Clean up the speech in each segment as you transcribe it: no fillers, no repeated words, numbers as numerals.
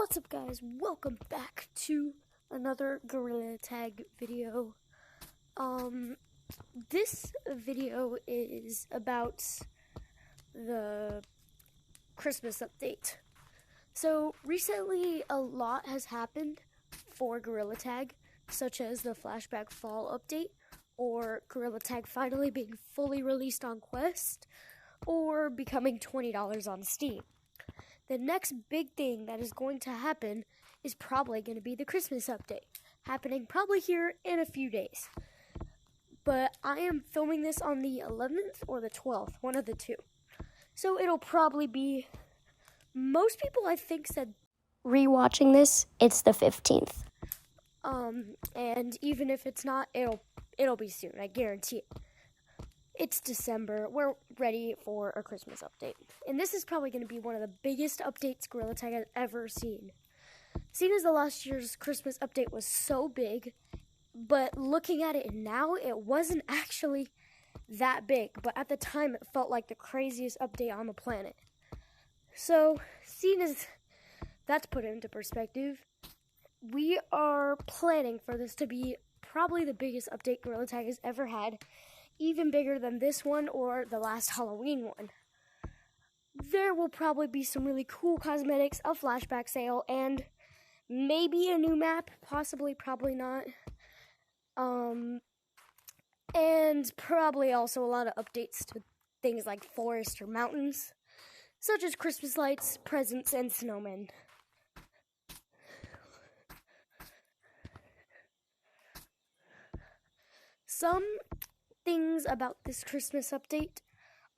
What's up, guys? Welcome back to another Gorilla Tag video. This video is about the Christmas update. So recently a lot has happened for Gorilla Tag, such as the Flashback Fall update, or Gorilla Tag finally being fully released on Quest, or becoming $20 on Steam. The next big thing that is going to happen is probably going to be the Christmas update, happening probably here in a few days. But I am filming this on the 11th or the 12th, one of the two. So it'll probably be, most people I think said rewatching this, it's the 15th. And even if it's not, it'll be soon, I guarantee it. It's December. We're ready for a Christmas update. And this is probably going to be one of the biggest updates Gorilla Tag has ever seen. Seeing as the last year's Christmas update was so big, but looking at it now, it wasn't actually that big. But at the time, it felt like the craziest update on the planet. So, seeing as that's put into perspective, we are planning for this to be probably the biggest update Gorilla Tag has ever had. Even bigger than this one or the last Halloween one. There will probably be some really cool cosmetics, a flashback sale, and maybe a new map, possibly, probably not. And probably also a lot of updates to things like forest or mountains, such as Christmas lights, presents, and snowmen. Some things about this Christmas update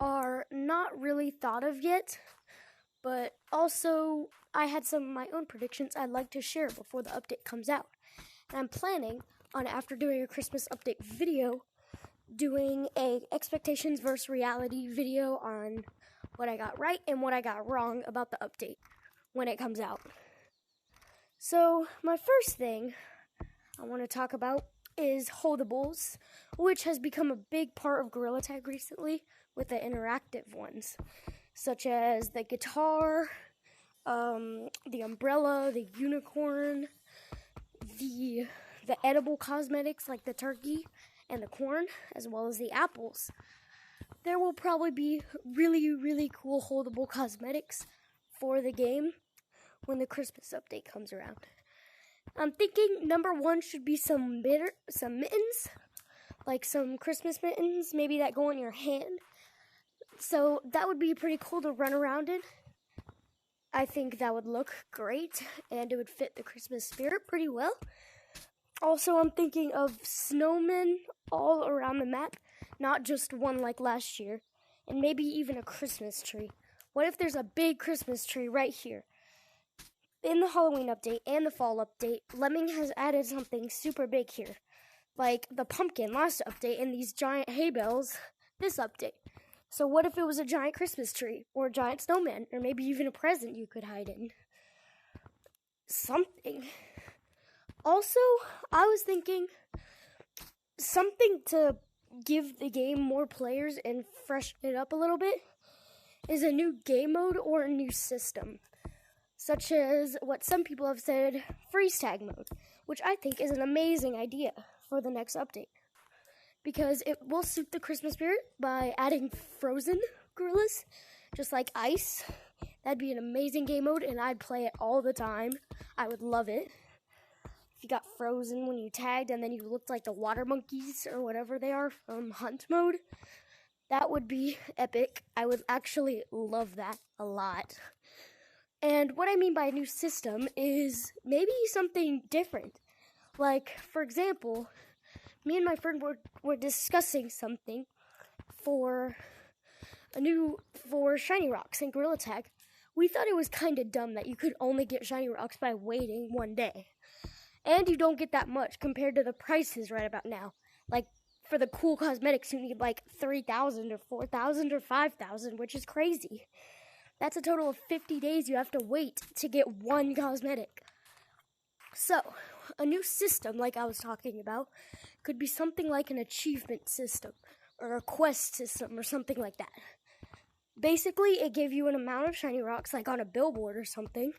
are not really thought of yet, but also I had some of my own predictions I'd like to share before the update comes out. And I'm planning on, after doing a Christmas update video, doing a expectations versus reality video on what I got right and what I got wrong about the update when it comes out. So my first thing I want to talk about is holdables, which has become a big part of Gorilla Tag recently with the interactive ones, such as the guitar, the umbrella, the unicorn, the edible cosmetics like the turkey and the corn, as well as the apples. There will probably be really, really cool holdable cosmetics for the game when the Christmas update comes around. I'm thinking number one should be some mittens, like some Christmas mittens, maybe that go in your hand. So that would be pretty cool to run around in. I think that would look great, and it would fit the Christmas spirit pretty well. Also, I'm thinking of snowmen all around the map, not just one like last year, and maybe even a Christmas tree. What if there's a big Christmas tree right here? In the Halloween update and the fall update, Lemming has added something super big here, like the pumpkin last update and these giant hay bales this update. So what if it was a giant Christmas tree, or a giant snowman, or maybe even a present you could hide in? Something. Also, I was thinking something to give the game more players and freshen it up a little bit is a new game mode or a new system, such as what some people have said, freeze tag mode, which I think is an amazing idea for the next update, because it will suit the Christmas spirit by adding frozen gorillas, just like ice. That'd be an amazing game mode, and I'd play it all the time. I would love it. If you got frozen when you tagged, and then you looked like the water monkeys, or whatever they are from hunt mode, that would be epic. I would actually love that a lot. And what I mean by a new system is maybe something different. Like, for example, me and my friend were discussing something for shiny rocks in Gorilla Tag. We thought it was kind of dumb that you could only get shiny rocks by waiting one day. And you don't get that much compared to the prices right about now. Like, for the cool cosmetics, you need like 3,000 or 4,000 or 5,000, which is crazy. That's a total of 50 days you have to wait to get one cosmetic. So, a new system, like I was talking about, could be something like an achievement system, or a quest system, or something like that. Basically, it gave you an amount of shiny rocks, like on a billboard or something,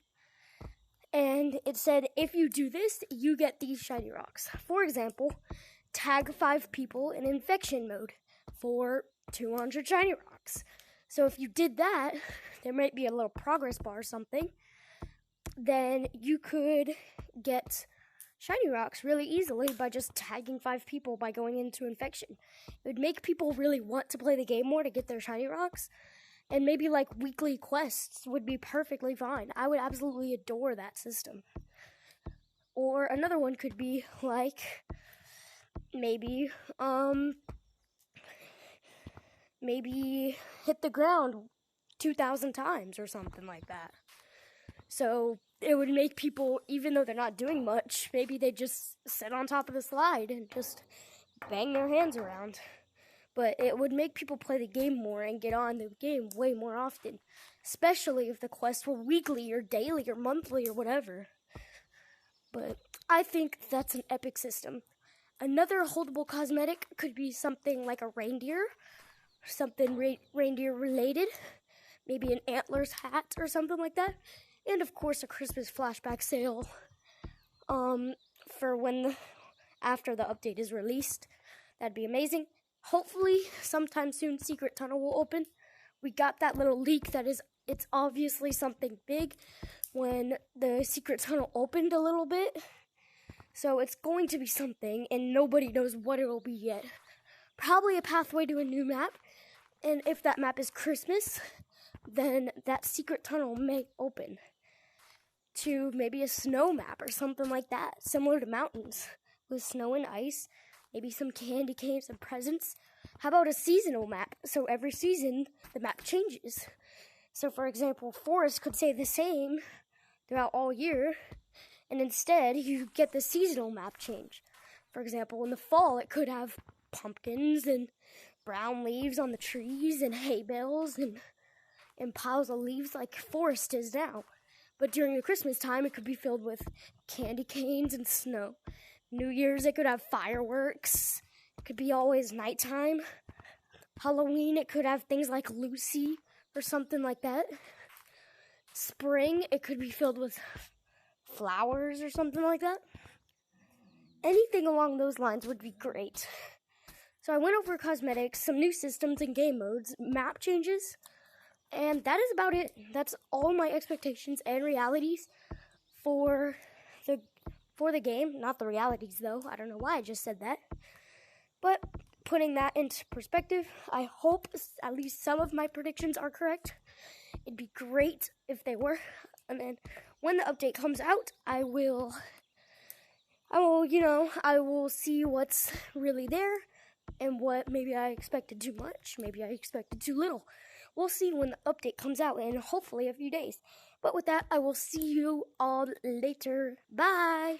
And it said, if you do this, you get these shiny rocks. For example, tag 5 people in infection mode for 200 shiny rocks. So if you did that, there might be a little progress bar or something. Then you could get shiny rocks really easily by just tagging 5 people by going into infection. It would make people really want to play the game more to get their shiny rocks. And maybe like weekly quests would be perfectly fine. I would absolutely adore that system. Or another one could be like maybe hit the ground 2,000 times or something like that. So it would make people, even though they're not doing much, maybe they just sit on top of the slide and just bang their hands around. But it would make people play the game more and get on the game way more often, especially if the quests were weekly or daily or monthly or whatever. But I think that's an epic system. Another holdable cosmetic could be something like a reindeer, something reindeer related, maybe an antlers hat or something like that, and of course a Christmas flashback sale for after the update is released. That'd be amazing. Hopefully, sometime soon, Secret Tunnel will open. We got that little leak that it's obviously something big when the Secret Tunnel opened a little bit. So it's going to be something, and nobody knows what it will be yet. Probably a pathway to a new map, and if that map is Christmas, then that Secret Tunnel may open to maybe a snow map or something like that, similar to mountains, with snow and ice. Maybe some candy canes and presents. How about a seasonal map? So every season, the map changes. So for example, Forest could stay the same throughout all year, and instead, you get the seasonal map change. For example, in the fall, it could have pumpkins and brown leaves on the trees and hay bales and piles of leaves like Forest is now. But during the Christmas time, it could be filled with candy canes and snow. New Year's, it could have fireworks. It could be always nighttime. Halloween, it could have things like Lucy or something like that. Spring, it could be filled with flowers or something like that. Anything along those lines would be great. So I went over cosmetics, some new systems and game modes, map changes, and that is about it. That's all my expectations and realities for the game, not the realities though. I don't know why I just said that. But putting that into perspective, I hope at least some of my predictions are correct. It'd be great if they were. And then when the update comes out, I will see what's really there and what maybe I expected too much, maybe I expected too little. We'll see when the update comes out in hopefully a few days. But with that, I will see you all later. Bye!